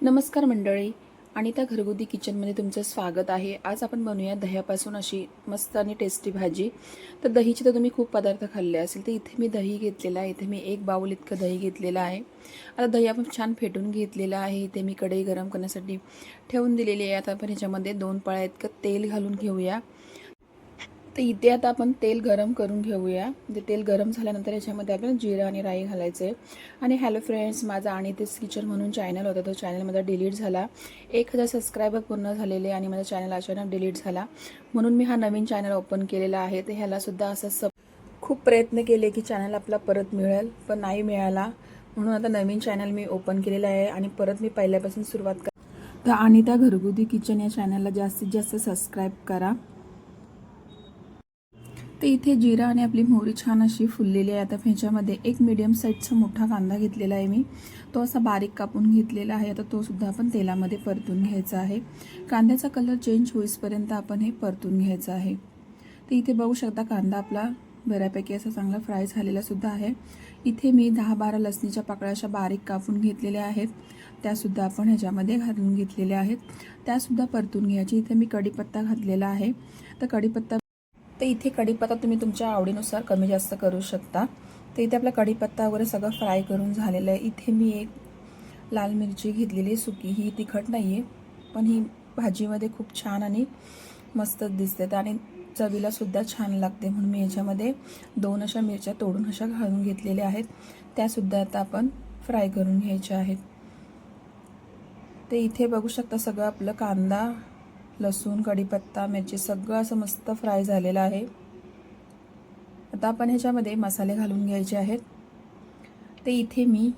नमस्कार मंडळी, अनिता घरगुती किचनमध्ये तुमचं स्वागत आहे। आज आपण बनवूया दह्यापासून अशी मस्त आणि टेस्टी भाजी। तर दहीचे तर तुम्ही खूप पदार्थ खाल्ले असेल, तर इथे मी दही घेतलेला आहे। इथे मी 1 बाउल इतकं दही घेतलेलं आहे। आता दही आपण छान फेटून घेतलेलं आहे। इथे मी कढई गरम करण्यासाठी ठेवून दिलेली आहे। आता आपण ह्याच्यामध्ये 2 पळ्या इतकं तेल घालून घेऊया। तर इथे आता आपण तेल गरम करून घेऊया। ते तेल गरम झाल्यानंतर याच्यामध्ये आपण जिरा आणि राई घालायचे। आणि हॅलो फ्रेंड्स, माझा अनिता's किचन म्हणून चॅनल होता, तो चॅनल माझा डिलीट झाला। 1000 सबस्क्रायबर पूर्ण झालेले आणि माझा चॅनल अचानक डिलीट झाला, म्हणून मी हा नवीन चॅनल ओपन केलेला आहे। तर ह्याला सुद्धा असं खूप प्रयत्न केले की चॅनल आपला परत मिळेल, पण नाही मिळाला, म्हणून आता नवीन चॅनल मी ओपन केलेला आहे आणि परत मी पहिल्यापासून सुरुवात कर। तर अनिता घरगुती किचन या चॅनलला जास्तीत जास्त सबस्क्राइब करा। तर इथे जिरा आणि आपली मोहरी छान अशी फुललेली आहे। आता ह्याच्यामध्ये एक मीडियम साईजचा मोठा कांदा घेतलेला आहे मी, तो असा बारीक कापून घेतलेला आहे। आता तो सुद्धा आपण तेलामध्ये परतून घ्यायचा आहे। कांद्याचा कलर चेंज होईपर्यंत आपण हे परतून घ्यायचं आहे। तर इथे बघू शकता कांदा आपला बऱ्यापैकी असा चांगला फ्राय झालेला सुद्धा आहे। इथे मी 10-12 लसणीच्या पाकळ्या अशा बारीक कापून घेतलेल्या आहेत, त्यासुद्धा आपण ह्याच्यामध्ये घालून घेतलेल्या आहेत, त्यासुद्धा परतून घ्यायची। इथे मी कढीपत्ता घातलेला आहे। तर कढीपत्ता इथे कढीपत्ता तुम्ही तुमच्या आवडीनुसार कमी जास्त करू शकता। तर इथे आपला कढीपत्ता वगैरे सगळं फ्राय करून झालेलं आहे। इथे मी एक लाल मिरची घेतलेली सुकी, ही तिखट नाही आहे, पण ही भाजीमध्ये खूप छान आणि मस्त दिसते आणि चवीला सुद्धा छान लागते, म्हणून मी याच्यामध्ये 2 अशा मिरच्या तोडून अशा घालून घेतलेल्या आहेत, त्यासुद्धा आता आपण फ्राय करून घ्यायच्या आहेत। ते इथे बघू शकता सगळं आपलं कांदा, लसूण, कढीपत्ता, मिरची सगळं असं मस्त फ्राय झालेलं आहे। आता आपण ह्याच्यामध्ये मसाले घालून घ्यायचे आहेत। ते इथे मी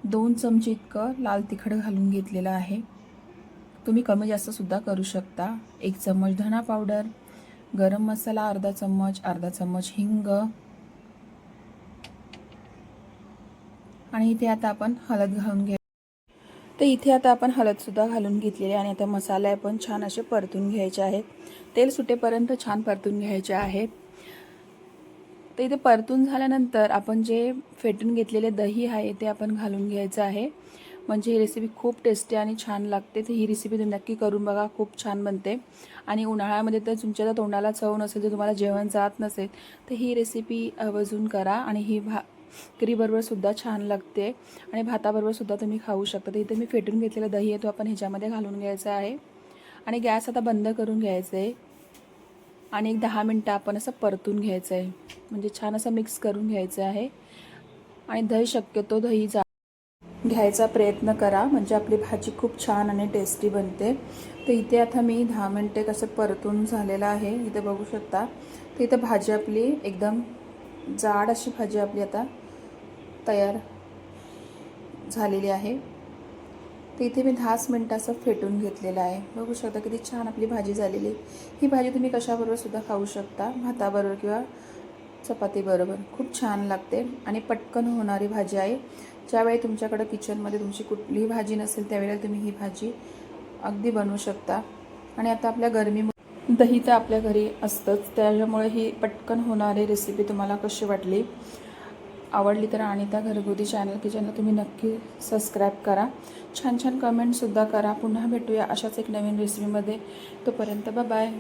2 चमचे इतकं लाल तिखट घालून घेतलेलं आहे, तुम्ही कमी जास्त सुद्धा करू शकता। 1 चम्मच धना पावडर, गरम मसाला अर्धा चम्मच हिंग, आणि इथे आता आपण हळद घालून घ्या। तर इथे आता आपण हळद सुद्धा घालून घेतलेली आहे आणि आता मसाले पण छान असे परतून घ्यायचे आहेत। तेल सुटेपर्यंत छान परतून घ्यायचे आहेत। तर इथे परतून झाल्यानंतर आपण जे फेटून घेतलेले दही आहे ते आपण घालून घ्यायचं आहे, म्हणजे ही रेसिपी खूप टेस्टी आणि छान लागते। तर ही रेसिपी तुम्ही नक्की करून बघा, खूप छान बनते। आणि उन्हाळ्यामध्ये तर तुमच्या तोंडाला चव नसेल, तर तुम्हाला जेवण जात नसेल, तर ही रेसिपी आवर्जून करा। आणि ही भाकरीबरोबर सुद्धा छान लागते आणि भाताबरोबर सुद्धा तुम्ही खाऊ शकता। तर इथे मी फेटून घेतलेलं दही आहे तो आपण ह्याच्यामध्ये घालून घ्यायचा आहे आणि गॅस आता बंद करून घ्यायचा आहे आणि एक 10 मिनिटं आपण असं परतून घ्यायचं आहे, म्हणजे छान असं मिक्स करून घ्यायचं आहे। आणि दही शक्यतो दही घ्यायचा प्रयत्न करा, म्हणजे आपली भाजी खूप छान आणि टेस्टी बनते। तर इथे आता मी 10 मिनिटे कसं परतून झालेलं आहे, इथे बघू शकता। तर इथे भाजी आपली एकदम जाड अशी भाजी आपली आता तयार झालेली आहे। तर इथे मी 10 मिनिटं असं फेटून घेतलेलं आहे, बघू शकता किती छान आपली भाजी झालेली। ही भाजी तुम्ही कशाबरोबर सुद्धा खाऊ शकता, भाताबरोबर किंवा चपातीबरोबर, खूप छान लागते आणि पटकन होणारी भाजी आहे। ज्यावेळी तुमच्याकडे किचनमध्ये तुमची कुठलीही भाजी नसेल, त्यावेळेला तुम्ही ही भाजी अगदी बनवू शकता। आणि आता आपल्या गरमीमध्ये दही तर आपल्या घरी असतंच, त्याच्यामुळे ही पटकन होणारी रेसिपी तुम्हाला कशी वाटली, आवडली तर अनिता घरगुती किचनला तुम्ही नक्की सबस्क्राईब करा, छान छान कमेंटसुद्धा करा। पुन्हा भेटूया अशाच एक नवीन रेसिपीमध्ये, तोपर्यंत बाय बाय।